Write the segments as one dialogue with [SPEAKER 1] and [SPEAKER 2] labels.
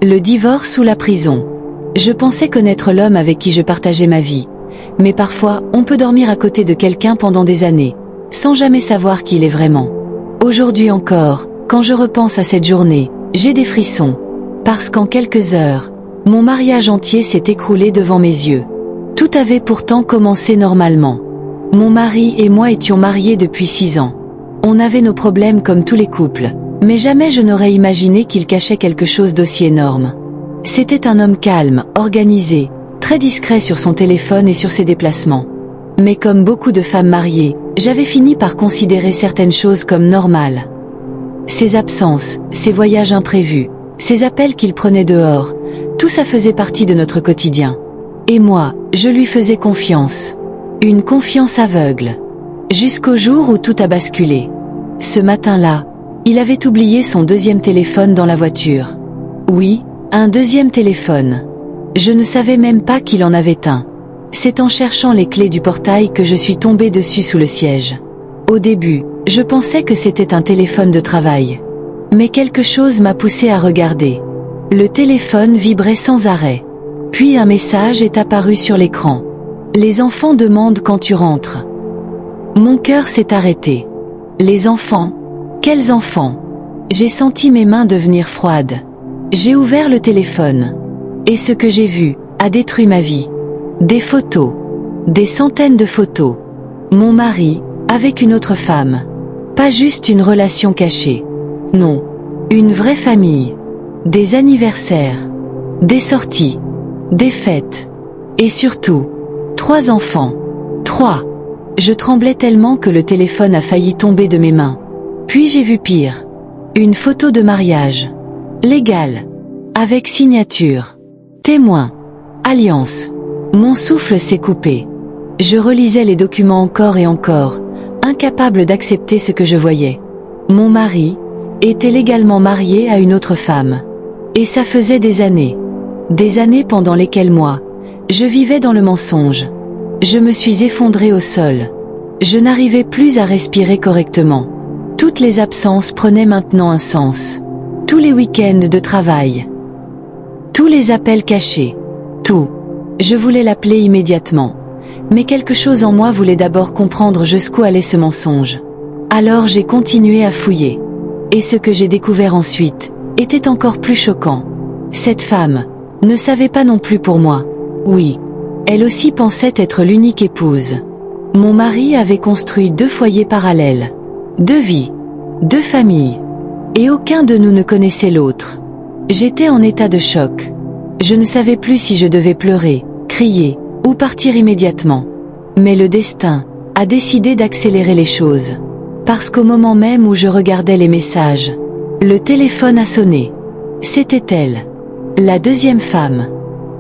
[SPEAKER 1] Le divorce ou la prison. Je pensais connaître l'homme avec qui je partageais ma vie. Mais parfois, on peut dormir à côté de quelqu'un pendant des années, sans jamais savoir qui il est vraiment. Aujourd'hui encore, quand je repense à cette journée, j'ai des frissons. Parce qu'en quelques heures, mon mariage entier s'est écroulé devant mes yeux. Tout avait pourtant commencé normalement. Mon mari et moi étions mariés depuis 6 ans. On avait nos problèmes comme tous les couples, mais jamais je n'aurais imaginé qu'il cachait quelque chose d'aussi énorme. C'était un homme calme, organisé, très discret sur son téléphone et sur ses déplacements. Mais comme beaucoup de femmes mariées, j'avais fini par considérer certaines choses comme normales. Ses absences, ses voyages imprévus, ses appels qu'il prenait dehors, tout ça faisait partie de notre quotidien. Et moi, je lui faisais confiance. Une confiance aveugle. Jusqu'au jour où tout a basculé. Ce matin-là, il avait oublié son deuxième téléphone dans la voiture. Oui, un deuxième téléphone. Je ne savais même pas qu'il en avait un. C'est en cherchant les clés du portail que je suis tombée dessus sous le siège. Au début, je pensais que c'était un téléphone de travail. Mais quelque chose m'a poussée à regarder. Le téléphone vibrait sans arrêt. Puis un message est apparu sur l'écran. Les enfants demandent quand tu rentres. Mon cœur s'est arrêté. Les enfants? Quels enfants? J'ai senti mes mains devenir froides. J'ai ouvert le téléphone. Et ce que j'ai vu a détruit ma vie. Des photos. Des centaines de photos. Mon mari, avec une autre femme. Pas juste une relation cachée. Non. Une vraie famille. Des anniversaires. Des sorties. Des fêtes. Et surtout, 3 enfants. 3. Je tremblais tellement que le téléphone a failli tomber de mes mains. Puis j'ai vu pire. Une photo de mariage. Légale. Avec signature. Témoin. Alliance. Mon souffle s'est coupé. Je relisais les documents encore et encore, incapable d'accepter ce que je voyais. Mon mari était légalement marié à une autre femme. Et ça faisait des années. Des années pendant lesquelles moi, je vivais dans le mensonge. Je me suis effondrée au sol. Je n'arrivais plus à respirer correctement. Toutes les absences prenaient maintenant un sens. Tous les week-ends de travail. Tous les appels cachés. Tout. Je voulais l'appeler immédiatement. Mais quelque chose en moi voulait d'abord comprendre jusqu'où allait ce mensonge. Alors j'ai continué à fouiller. Et ce que j'ai découvert ensuite était encore plus choquant. Cette femme ne savait pas non plus pour moi. Oui. Elle aussi pensait être l'unique épouse. Mon mari avait construit 2 foyers parallèles. 2 vies. 2 familles. Et aucun de nous ne connaissait l'autre. J'étais en état de choc. Je ne savais plus si je devais pleurer, crier, ou partir immédiatement. Mais le destin a décidé d'accélérer les choses. Parce qu'au moment même où je regardais les messages, le téléphone a sonné. C'était elle. La deuxième femme.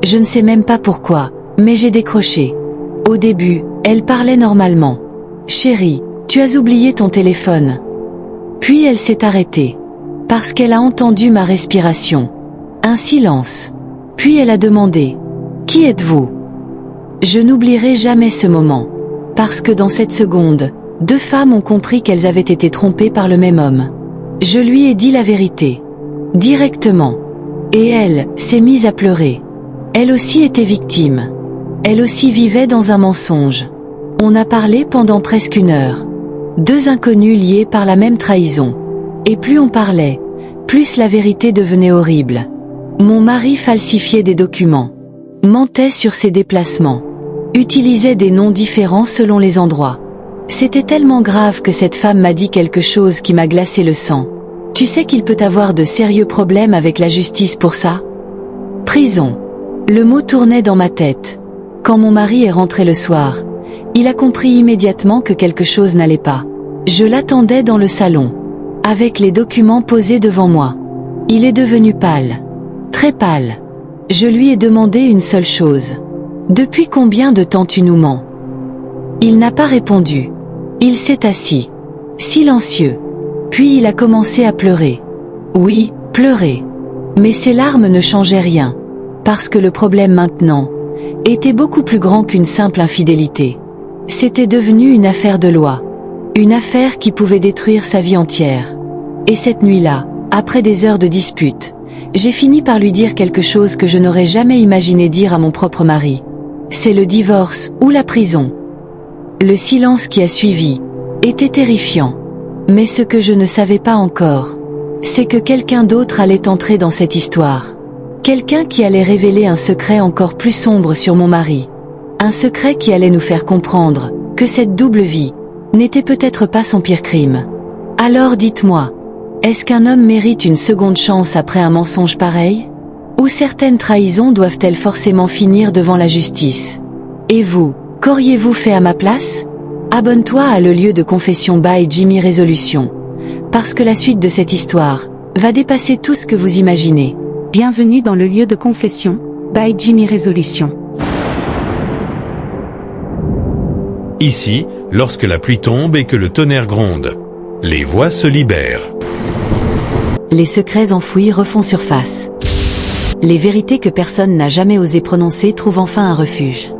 [SPEAKER 1] Je ne sais même pas pourquoi, mais j'ai décroché. Au début, elle parlait normalement. « Chérie, tu as oublié ton téléphone. » Puis elle s'est arrêtée. Parce qu'elle a entendu ma respiration. Un silence. Puis elle a demandé « Qui êtes-vous » Je n'oublierai jamais ce moment. Parce que dans cette seconde, 2 femmes ont compris qu'elles avaient été trompées par le même homme. Je lui ai dit la vérité. Directement. Et elle s'est mise à pleurer. Elle aussi était victime. Elle aussi vivait dans un mensonge. On a parlé pendant presque 1 heure. 2 inconnus liés par la même trahison. Et plus on parlait, plus la vérité devenait horrible. Mon mari falsifiait des documents. Mentait sur ses déplacements. Utilisait des noms différents selon les endroits. C'était tellement grave que cette femme m'a dit quelque chose qui m'a glacé le sang. Tu sais qu'il peut avoir de sérieux problèmes avec la justice pour ça? Prison. Le mot tournait dans ma tête. Quand mon mari est rentré le soir, il a compris immédiatement que quelque chose n'allait pas. Je l'attendais dans le salon, avec les documents posés devant moi. Il est devenu pâle. Très pâle. Je lui ai demandé une seule chose. Depuis combien de temps tu nous mens? Il n'a pas répondu. Il s'est assis. Silencieux. Puis il a commencé à pleurer. Oui, pleurer. Mais ses larmes ne changeaient rien. Parce que le problème maintenant était beaucoup plus grand qu'une simple infidélité. C'était devenu une affaire de loi. Une affaire qui pouvait détruire sa vie entière. Et cette nuit-là, après des heures de dispute, j'ai fini par lui dire quelque chose que je n'aurais jamais imaginé dire à mon propre mari. C'est le divorce ou la prison. Le silence qui a suivi était terrifiant. Mais ce que je ne savais pas encore, c'est que quelqu'un d'autre allait entrer dans cette histoire. Quelqu'un qui allait révéler un secret encore plus sombre sur mon mari. Un secret qui allait nous faire comprendre que cette double vie n'était peut-être pas son pire crime. Alors dites-moi, est-ce qu'un homme mérite une seconde chance après un mensonge pareil? Ou certaines trahisons doivent-elles forcément finir devant la justice? Et vous, qu'auriez-vous fait à ma place? Abonne-toi à Le Lieu de Confession by Jimmy Résolution. Parce que la suite de cette histoire va dépasser tout ce que vous imaginez.
[SPEAKER 2] Bienvenue dans Le Lieu de Confession by Jimmy Résolution.
[SPEAKER 3] Ici, lorsque la pluie tombe et que le tonnerre gronde, les voix se libèrent.
[SPEAKER 1] Les secrets enfouis refont surface. Les vérités que personne n'a jamais osé prononcer trouvent enfin un refuge.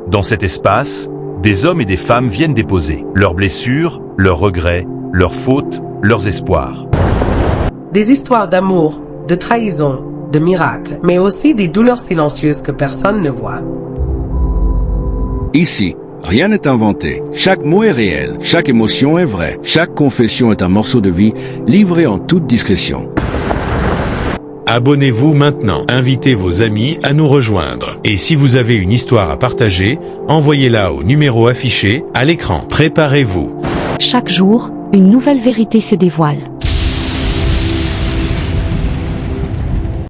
[SPEAKER 4] Dans cet espace, des hommes et des femmes viennent déposer leurs blessures, leurs regrets, leurs fautes, leurs espoirs.
[SPEAKER 5] Des histoires d'amour, de trahison, de miracles, mais aussi des douleurs silencieuses que personne ne voit.
[SPEAKER 6] Ici, rien n'est inventé. Chaque mot est réel, chaque émotion est vraie, chaque confession est un morceau de vie livré en toute discrétion.
[SPEAKER 3] Abonnez-vous maintenant, invitez vos amis à nous rejoindre. Et si vous avez une histoire à partager, envoyez-la au numéro affiché à l'écran. Préparez-vous.
[SPEAKER 2] Chaque jour, une nouvelle vérité se dévoile.